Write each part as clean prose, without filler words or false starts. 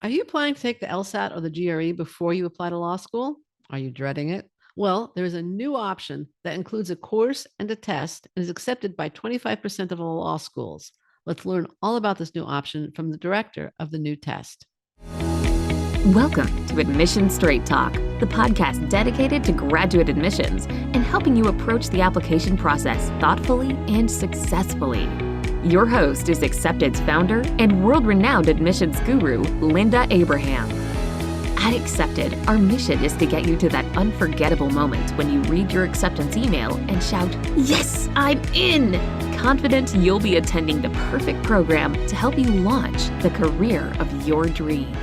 Are you planning to take the LSAT or the GRE before you apply to law school? Are you dreading it? Well, there is a new option that includes a course and a test and is accepted by 25% of all law schools. Let's learn all about this new option from the director of the new test. Welcome to Admission Straight Talk, the podcast dedicated to graduate admissions and helping you approach the application process thoughtfully and successfully. Your host is Accepted's founder and world-renowned admissions guru, Linda Abraham. At Accepted, our mission is to get you to that unforgettable moment when you read your acceptance email and shout, "Yes, I'm in!" Confident you'll be attending the perfect program to help you launch the career of your dreams.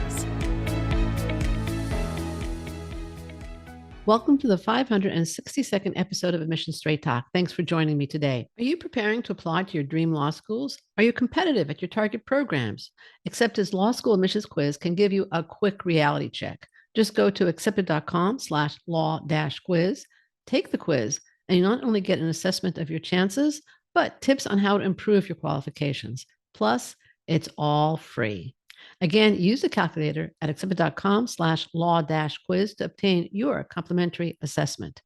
Welcome to the 562nd episode of Admission Straight Talk. Thanks for joining me today. Are you preparing to apply to your dream law schools? Are you competitive at your target programs? Accepted's law school admissions quiz can give you a quick reality check. Just go to accepted.com/law-quiz, take the quiz, and you not only get an assessment of your chances, but tips on how to improve your qualifications. Plus, it's all free. Again, use the calculator at accepted.com/law-quiz to obtain your complimentary assessment.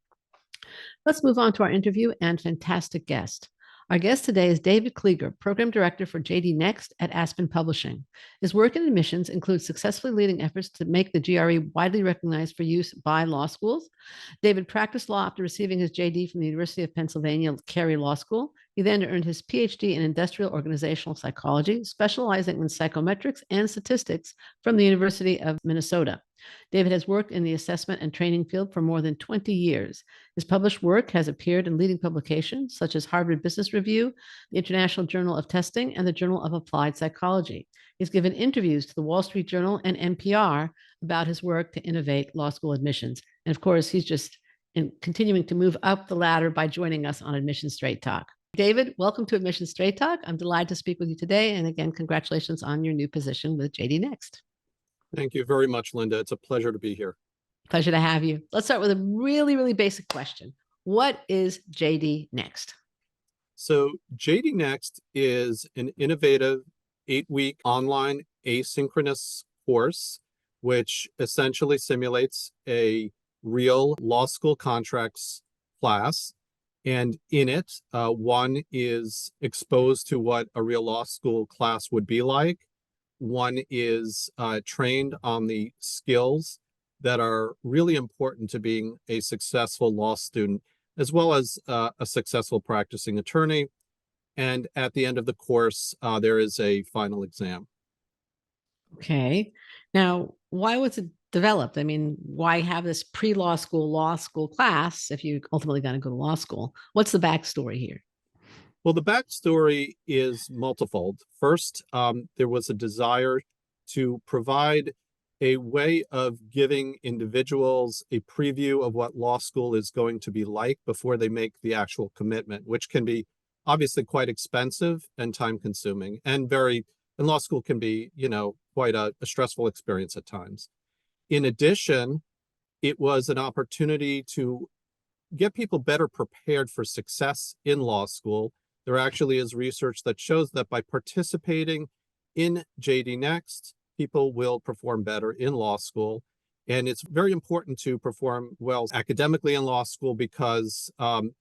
Let's move on to our interview and fantastic guest. Our guest today is David Klieger, Program Director for JD Next at Aspen Publishing. His work in admissions includes successfully leading efforts to make the GRE widely recognized for use by law schools. David practiced law after receiving his JD from the University of Pennsylvania Carey Law School. He then earned his PhD in industrial organizational psychology, specializing in psychometrics and statistics from the University of Minnesota. David has worked in the assessment and training field for more than 20 years. His published work has appeared in leading publications such as Harvard Business Review, the International Journal of Testing, and the Journal of Applied Psychology. He's given interviews to the Wall Street Journal and NPR about his work to innovate law school admissions. And of course, he's just continuing to move up the ladder by joining us on Admission Straight Talk. David, welcome to Admission Straight Talk. I'm delighted to speak with you today. And again, congratulations on your new position with JD Next. Thank you very much, Linda. It's a pleasure to be here. Pleasure to have you. Let's start with a really basic question. What is JD Next? So JD Next is an innovative 8-week online asynchronous course, which essentially simulates a real law school contracts class. And in it, one is exposed to what a real law school class would be like. One is trained on the skills that are really important to being a successful law student, as well as a successful practicing attorney. And at the end of the course, there is a final exam. Okay. Now, why was it developed? I mean, why have this pre-law school class if you're ultimately going to go to law school? What's the backstory here? Well, the backstory is multifold. First, there was a desire to provide a way of giving individuals a preview of what law school is going to be like before they make the actual commitment, which can be obviously quite expensive and time-consuming, and law school can be, quite a stressful experience at times. In addition, it was an opportunity to get people better prepared for success in law school. There actually is research that shows that by participating in JD Next, people will perform better in law school. And it's very important to perform well academically in law school because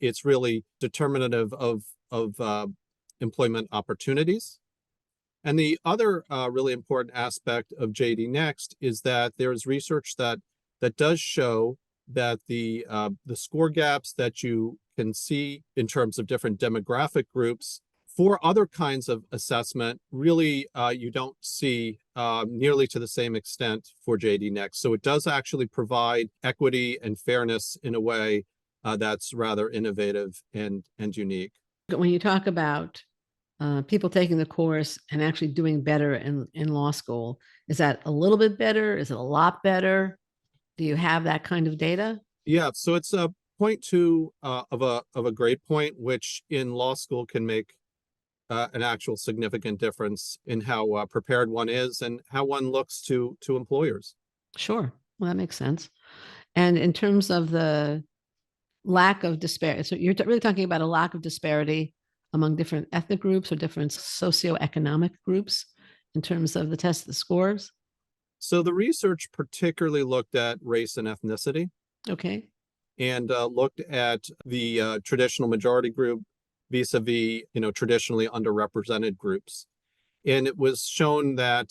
it's really determinative of employment opportunities. And the other really important aspect of JD Next is that there is research that does show that the score gaps that you can see in terms of different demographic groups for other kinds of assessment, really you don't see nearly to the same extent for JD Next. So it does actually provide equity and fairness in a way that's rather innovative and unique. When you talk about people taking the course and actually doing better in law school, is that a little bit better? Is it a lot better? Do you have that kind of data? Yeah, so it's a 0.2 of a grade point, which in law school can make an actual significant difference in how prepared one is and how one looks to employers. Sure. Well, that makes sense. And in terms of the lack of disparity, so you're really talking about a lack of disparity among different ethnic groups or different socioeconomic groups in terms of the test, the scores? So the research particularly looked at race and ethnicity Okay. and looked at the traditional majority group vis-a-vis, traditionally underrepresented groups. And it was shown that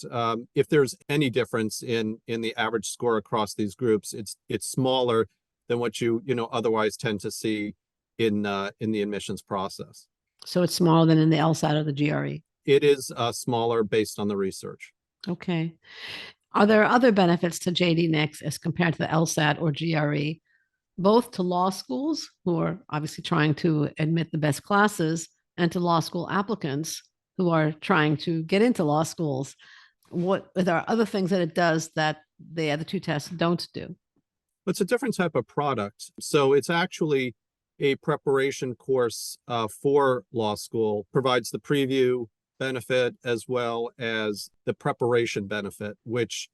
if there's any difference in the average score across these groups, it's smaller than what you otherwise tend to see in the admissions process. So it's smaller than in the LSAT or the GRE. It is smaller based on the research. Okay. Are there other benefits to JD Next as compared to the LSAT or GRE, both to law schools who are obviously trying to admit the best classes and to law school applicants who are trying to get into law schools? What are there other things that it does that the other two tests don't do? It's a different type of product. So it's actually a preparation course for law school, provides the preview benefit as well as the preparation benefit, which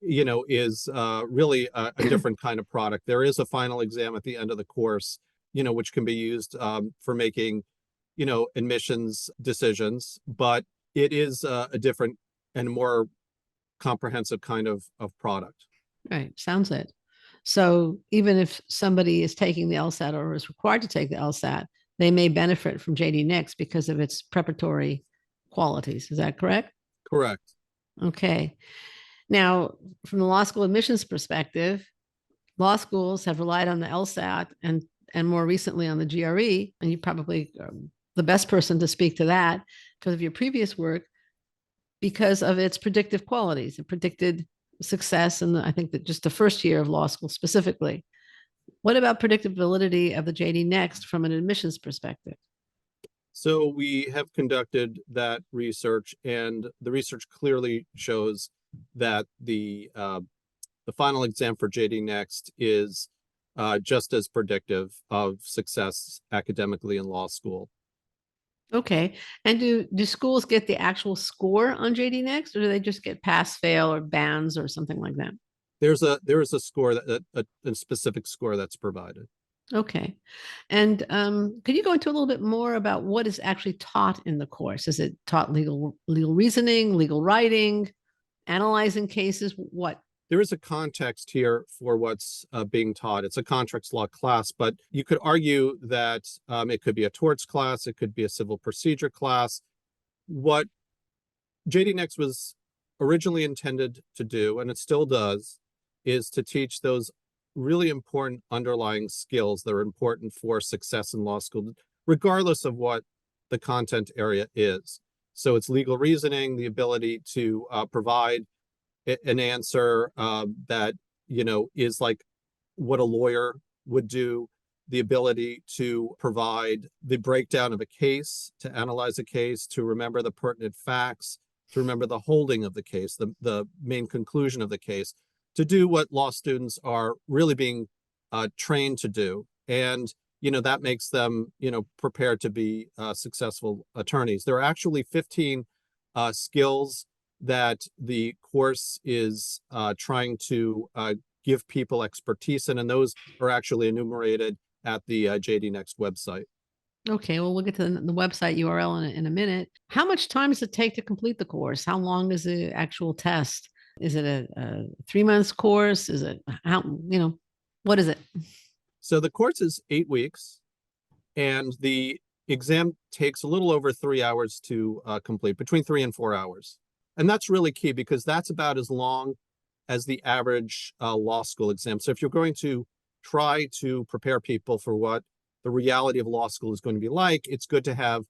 is really a different kind of product. There is a final exam at the end of the course, which can be used for making, admissions decisions, but it is a different and more comprehensive kind of product. Right. Sounds it. So even if somebody is taking the LSAT or is required to take the LSAT, they may benefit from JD Next because of its preparatory qualities. Is that correct? Correct. Okay. Now, from the law school admissions perspective, law schools have relied on the LSAT and more recently on the GRE, and you probably are the best person to speak to that because of your previous work, because of its predictive qualities. It predicted success in I think that just the first year of law school specifically. What about predictability of the JD Next from an admissions perspective? So we have conducted that research, and the research clearly shows that the final exam for JD Next is just as predictive of success academically in law school. Okay. And do schools get the actual score on JD Next, or do they just get pass, fail, or bands or something like that? There is a score a specific score that's provided. Okay. And could you go into a little bit more about what is actually taught in the course? Is it taught legal reasoning, legal writing, analyzing cases? What? There is a context here for what's being taught. It's a contracts law class, but you could argue that it could be a torts class, it could be a civil procedure class. What JD Next was originally intended to do, and it still does, is to teach those really important underlying skills that are important for success in law school, regardless of what the content area is. So it's legal reasoning, the ability to provide an answer that is like what a lawyer would do, the ability to provide the breakdown of a case, to analyze a case, to remember the pertinent facts, to remember the holding of the case, the main conclusion of the case, to do what law students are really being trained to do. And that makes them prepared to be successful attorneys. There are actually 15 skills that the course is trying to give people expertise in, and those are actually enumerated at the JD Next website. Okay, well, we'll get to the website URL in a minute. How much time does it take to complete the course? How long is the actual test? Is it a 3 months course? Is it what is it? So the course is 8 weeks, and the exam takes a little over 3 hours to complete, between 3 and 4 hours. And that's really key because that's about as long as the average law school exam. So if you're going to try to prepare people for what the reality of law school is going to be like, it's good to have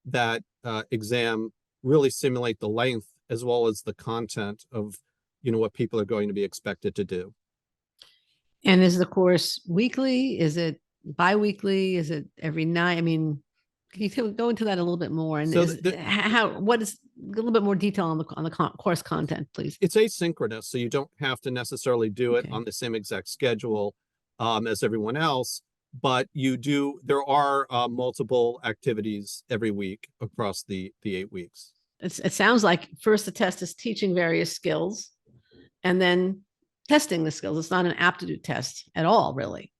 that exam really simulate the length as well as the content of what people are going to be expected to do. And is the course weekly? Is it bi-weekly? Is it every night? I mean, can you go into that a little bit more? And So what is a little bit more detail on the course content, please? It's asynchronous, so you don't have to necessarily do it on the same exact schedule as everyone else, but there are multiple activities every week across the 8 weeks. It sounds like first the test is teaching various skills and then testing the skills. It's not an aptitude test at all, really.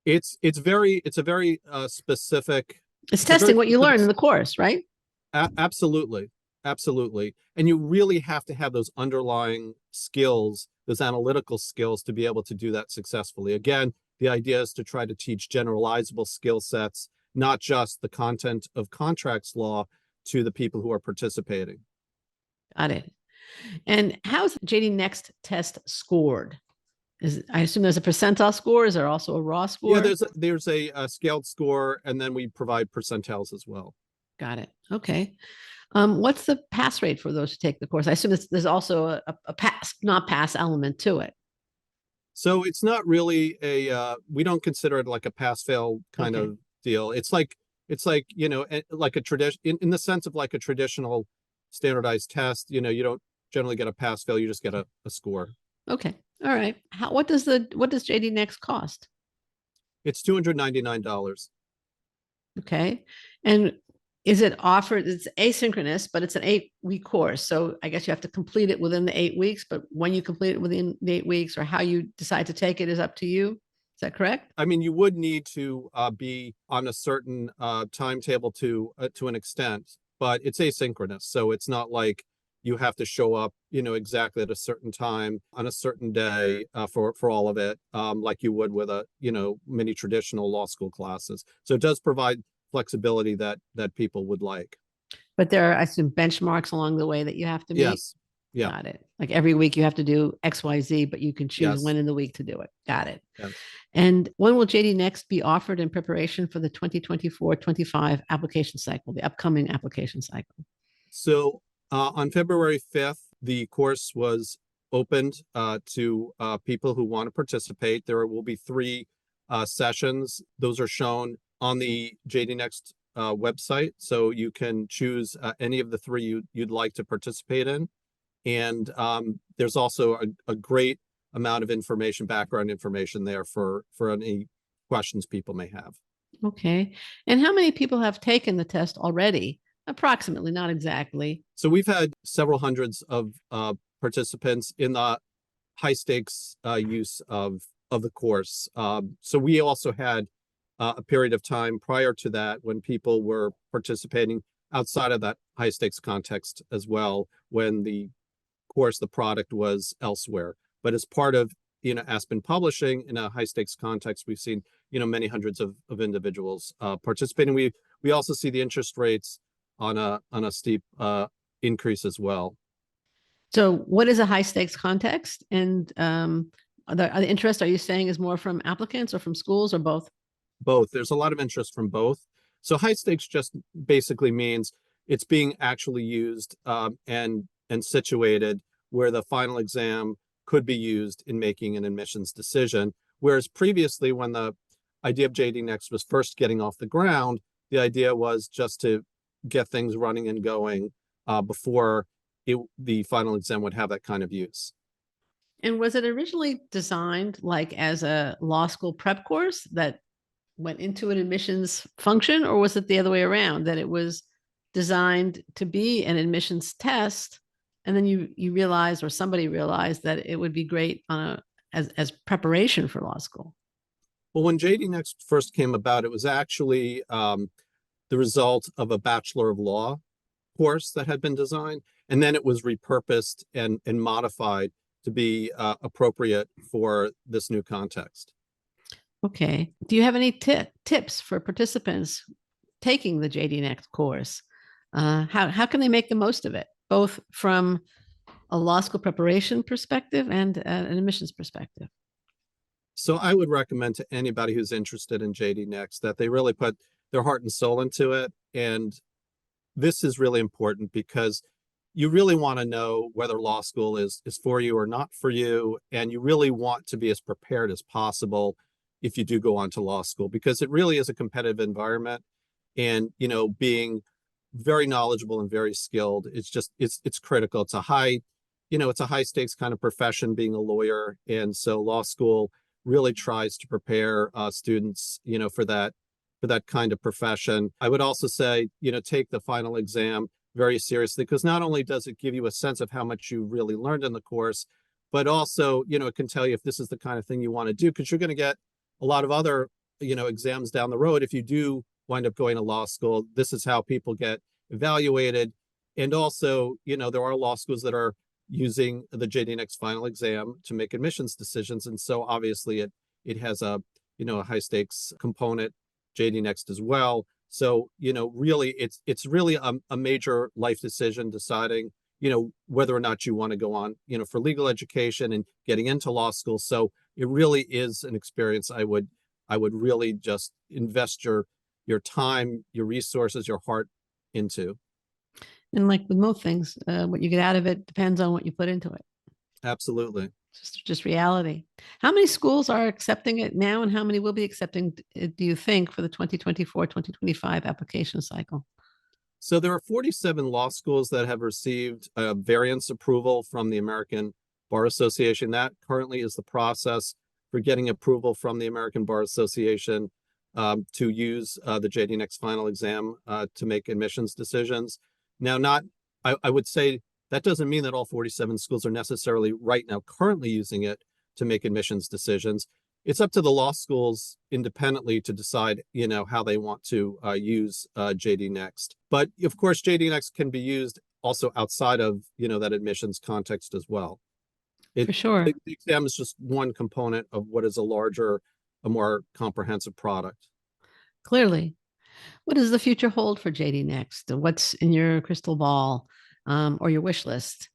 It's a very specific. It's testing what you learn in the course, right? Absolutely. Absolutely. And you really have to have those underlying skills, those analytical skills to be able to do that successfully. Again, the idea is to try to teach generalizable skill sets, not just the content of contracts law, to the people who are participating. Got it. And how is the JD Next test scored? I assume there's a percentile score. Is there also a raw score? Yeah, there's a scaled score, and then we provide percentiles as well. Got it. Okay. What's the pass rate for those who take the course? I assume there's also a pass, not pass element to it. So it's not really we don't consider it like a pass fail kind of deal. It's like, like a tradition in the sense of like a traditional standardized test. You don't generally get a pass fail, you just get a score. Okay. All right. What does JD Next cost? It's $299. Okay. And is it offered? It's asynchronous, but it's an 8-week course. So I guess you have to complete it within the 8 weeks, but when you complete it within the 8 weeks or how you decide to take it is up to you. Is that correct? I mean, you would need to be on a certain timetable to an extent, but it's asynchronous. So it's not like you have to show up, exactly at a certain time on a certain day for all of it, like you would with many traditional law school classes. So it does provide flexibility that people would like. But there are, I assume, benchmarks along the way that you have to meet. Yes. Yeah. Got it. Like every week you have to do XYZ, but you can choose Yes. when in the week to do it. Got it. Yes. And when will JD Next be offered in preparation for the 2024-25 application cycle, the upcoming application cycle? So on February 5th, the course was opened to people who want to participate. There will be 3 sessions. Those are shown on the JD Next website. So you can choose any of the 3 you'd like to participate in. And there's also a great amount of information, background information there for any questions people may have. Okay. And how many people have taken the test already? Approximately, not exactly. So we've had several hundreds of participants in the high stakes use of the course. So we also had a period of time prior to that when people were participating outside of that high stakes context as well, when the product was elsewhere. But as part of Aspen Publishing in a high stakes context, we've seen many hundreds of individuals participating. We also see the interest rates on a steep increase as well. So what is a high stakes context? And the interest, are you saying, is more from applicants or from schools or both? Both. There's a lot of interest from both. So high stakes just basically means it's being actually used and situated where the final exam could be used in making an admissions decision. Whereas previously, when the idea of JD Next was first getting off the ground, the idea was just to get things running and going before the final exam would have that kind of use. And was it originally designed like as a law school prep course that went into an admissions function, or was it the other way around, that it was designed to be an admissions test, and then you realized, or somebody realized, that it would be great as preparation for law school? Well, when JD Next first came about, it was actually the result of a Bachelor of Law course that had been designed, and then it was repurposed and modified to be appropriate for this new context. Okay. Do you have any tips for participants taking the JD Next course? How can they make the most of it, both from a law school preparation perspective and an admissions perspective? So I would recommend to anybody who's interested in JD Next that they really put their heart and soul into it. And this is really important because you really want to know whether law school is for you or not for you. And you really want to be as prepared as possible if you do go on to law school, because it really is a competitive environment. And, being very knowledgeable and very skilled, it's critical. It's a high stakes kind of profession, being a lawyer. And so law school really tries to prepare students, for that kind of profession. I would also say, take the final exam very seriously, because not only does it give you a sense of how much you really learned in the course, but also, it can tell you if this is the kind of thing you want to do, because you're going to get a lot of other, exams down the road. If you do wind up going to law school, this is how people get evaluated. And also, there are law schools that are using the JD Next final exam to make admissions decisions. And so obviously it has a high stakes component, JD Next as well. So, really it's really a major life decision deciding, whether or not you want to go on, for legal education and getting into law school. So it really is an experience I would really just invest your time, your resources, your heart into. And like with most things, what you get out of it depends on what you put into it. Absolutely. Just reality. How many schools are accepting it now, and how many will be accepting it, do you think, for the 2024-2025 application cycle? So there are 47 law schools that have received variance approval from the American Bar Association. That currently is the process for getting approval from the American Bar Association to use the JD Next final exam to make admissions decisions. Now, I would say that doesn't mean that all 47 schools are necessarily right now currently using it to make admissions decisions. It's up to the law schools independently to decide, how they want to use JD Next. But of course, JD Next can be used also outside of, that admissions context as well. For sure. The exam is just one component of what is a more comprehensive product. Clearly. What does the future hold for JD Next? What's in your crystal ball or your wish list?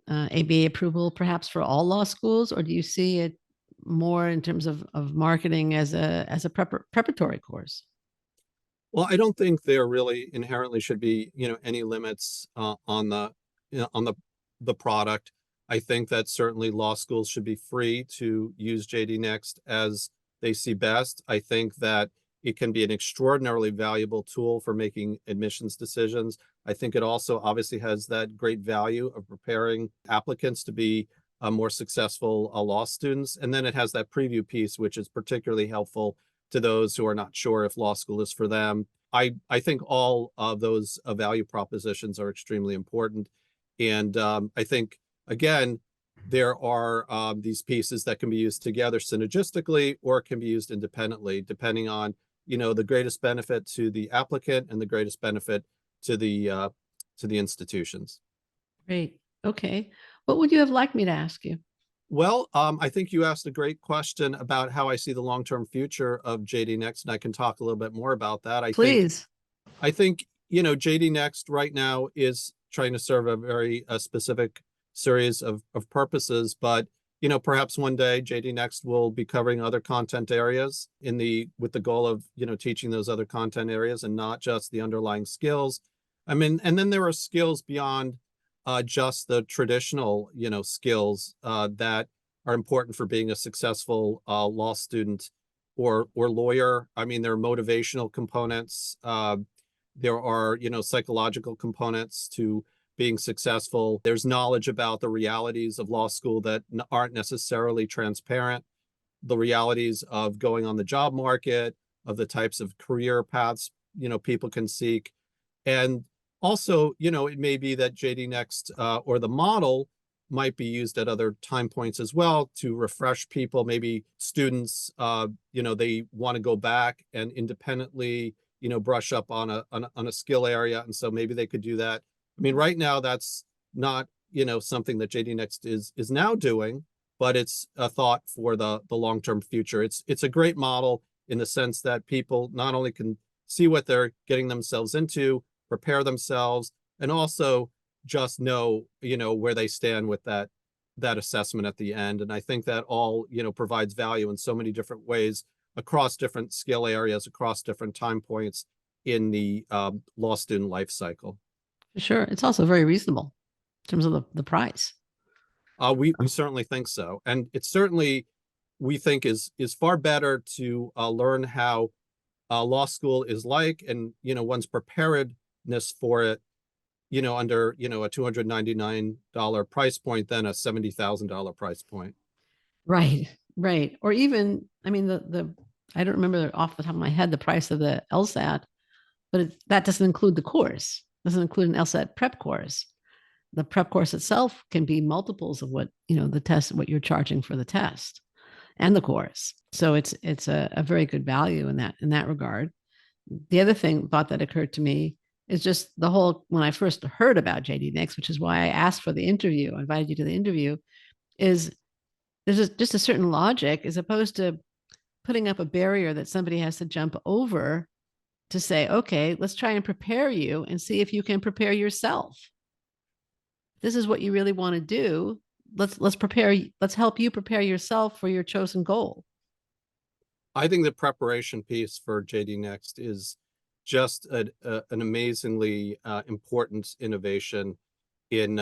ABA approval perhaps for all law schools, or do you see it more in terms of marketing as a preparatory course? Well, I don't think there really inherently should be, any limits on the product. I think that certainly law schools should be free to use JD Next as they see best. I think that it can be an extraordinarily valuable tool for making admissions decisions. I think it also obviously has that great value of preparing applicants to be more successful law students. And then it has that preview piece, which is particularly helpful to those who are not sure if law school is for them. I think all of those value propositions are extremely important. And I think, again, there are these pieces that can be used together synergistically or can be used independently, depending on, the greatest benefit to the applicant and the greatest benefit to the institutions. Great. Okay. What would you have liked me to ask you? Well, I think you asked a great question about how I see the long-term future of JD Next, and I can talk a little bit more about that. Please. I think, JD Next right now is trying to serve a very specific series of purposes, but perhaps one day JD Next will be covering other content areas with the goal of, teaching those other content areas and not just the underlying skills. I mean, and then there are skills beyond just the traditional, skills that are important for being a successful law student or lawyer. I mean, there are motivational components. There are, psychological components to being successful. There's knowledge about the realities of law school that aren't necessarily transparent, the realities of going on the job market, of the types of career paths, people can seek. And also, it may be that JD Next or the model might be used at other time points as well to refresh people. Maybe students, they want to go back and independently, brush up on a skill area. And so maybe they could do that. I mean, right now, that's not, something that JD Next is now doing, but it's a thought for the long-term future. It's a great model in the sense that people not only can see what they're getting themselves into, prepare themselves, and also just know, where they stand with that assessment at the end. And I think that all, provides value in so many different ways across different skill areas, across different time points in the law student life cycle. Sure. It's also very reasonable in terms of the price. We certainly think so. And it certainly, we think is far better to learn how law school is like and, one's preparedness for it, under, a $299 price point than a $70,000 price point. Right. Right. Or even, I mean, I don't remember off the top of my head the price of the LSAT, but that doesn't include the course. Doesn't include an LSAT prep course. The prep course itself can be multiples of what, the test, what you're charging for the test and the course. So it's a very good value in that regard. The other thought that occurred to me It's just the whole, when I first heard about JD Next, which is why I asked for the interview, I invited you to the interview, is there's just a certain logic as opposed to putting up a barrier that somebody has to jump over to say, okay, let's try and prepare you and see if you can prepare yourself. This is what you really want to do. Let's help you prepare yourself for your chosen goal. I think the preparation piece for JD Next is just an amazingly important innovation in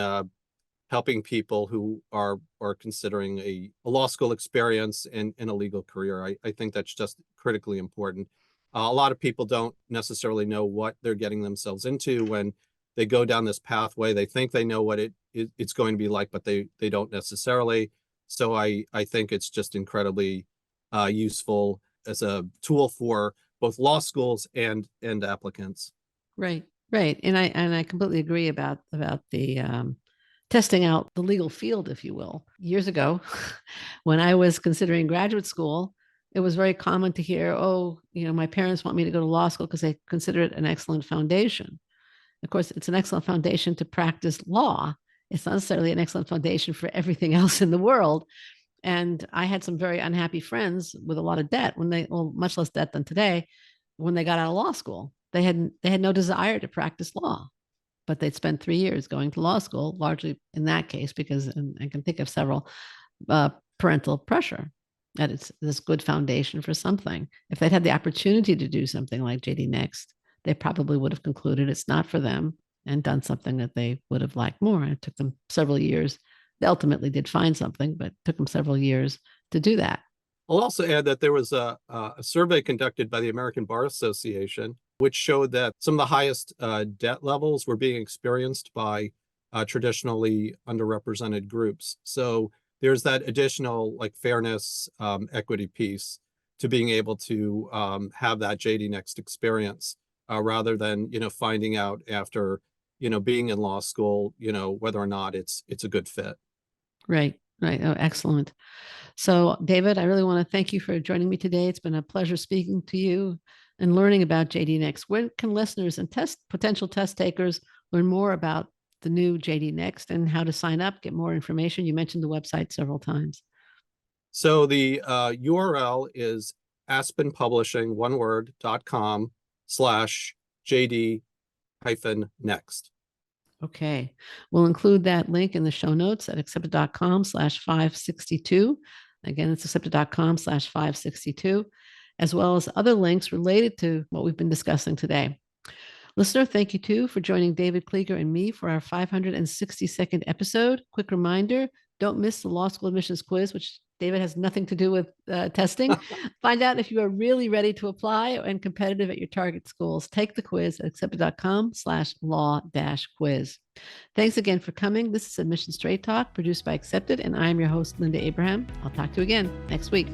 helping people who are considering a law school experience and a legal career. I think that's just critically important. A lot of people don't necessarily know what they're getting themselves into when they go down this pathway. They think they know what it's going to be like, but they don't necessarily. So I think it's just incredibly useful as a tool for both law schools and applicants. Right, right, and I completely agree about the testing out the legal field, if you will. Years ago, when I was considering graduate school, it was very common to hear, oh, my parents want me to go to law school because they consider it an excellent foundation. Of course, it's an excellent foundation to practice law. It's not necessarily an excellent foundation for everything else in the world. And I had some very unhappy friends with a lot of debt much less debt than today, when they got out of law school. They had no desire to practice law, but they'd spent 3 years going to law school, largely in that case, because, and I can think of several, parental pressure, that it's this good foundation for something. If they'd had the opportunity to do something like JD Next, they probably would have concluded it's not for them and done something that they would have liked more. And it took them several years. They ultimately did find something, but it took them several years to do that. I'll also add that there was a survey conducted by the American Bar Association, which showed that some of the highest debt levels were being experienced by traditionally underrepresented groups. So there's that additional fairness, equity piece to being able to have that JD Next experience rather than, finding out after, being in law school, whether or not it's a good fit. Right, right. Oh, excellent. So, David, I really want to thank you for joining me today. It's been a pleasure speaking to you and learning about JD Next. Where can listeners and potential test takers learn more about the new JD Next and how to sign up, get more information? You mentioned the website several times. So the URL is aspenpublishing.com/JD-Next. Okay. We'll include that link in the show notes at accepted.com/562. Again, it's accepted.com/562, as well as other links related to what we've been discussing today. Listener, thank you too for joining David Klieger and me for our 562nd episode. Quick reminder, don't miss the law school admissions quiz, which David has nothing to do with testing. Find out if you are really ready to apply and competitive at your target schools. Take the quiz at accepted.com/law-quiz. Thanks again for coming. This is Admission Straight Talk, produced by Accepted, and I'm your host, Linda Abraham. I'll talk to you again next week.